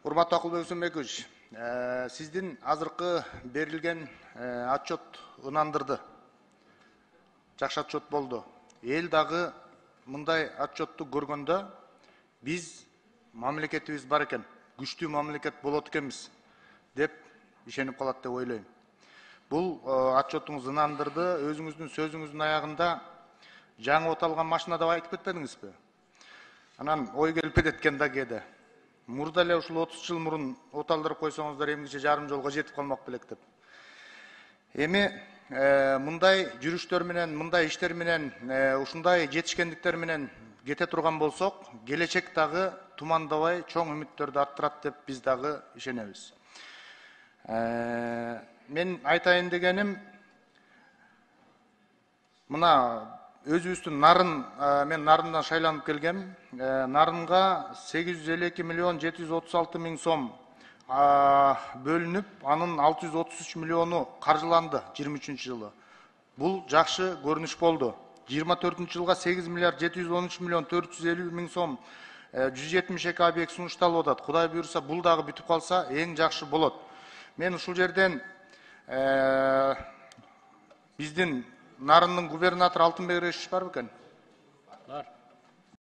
Урматтуу Акылбек Усунбекович, сиздин азыркы берилген отчет ынандырды. Жакшы отчет болду. Эл дагы мындай отчетту көргөндө биз мамлекетибиз бар экен, күчтүү мамлекет болот экенбиз деп ишенип калат деп ойлойм. Бул отчетуңуз ынандырды. Өзүңүздүн сөзүңүздүн аягында жаңы от алган машина деп айтып кетпедиңизби? Анан ой келип кеткен да кээде. Мурда эле ушул 30 жыл мурун от алдырып койсоңуздар эмгиче жарым жолго жетип калмак белек деп. Эми мындай жүрүштөр менен, мындай иштер менен, ушундай жетишкендиктер менен кете турган болсок, келечек дагы тумандабай чоң үмүттөрдү арттырат деп биз дагы ишенебиз. Мен айтайын дегеним, мына өзүбүздүн Нарын, мен Нарындан шайланып келгем. Нарынга 852 миллион 736 миң сом бөлүнүп, анын 633 миллиону каржыланды 23 жылы. Бул жакшы көрүнүш болду. 24 жылга 8 миллиард 713 миллион 450 миң сом 172 объект сунушталып атат. Кудай буйруса, бул дагы бүтүп калса эң жакшы болот. Мен ушул жерден биздин Нарындын губернатору Алтынбек Решич бар бекен? Бар.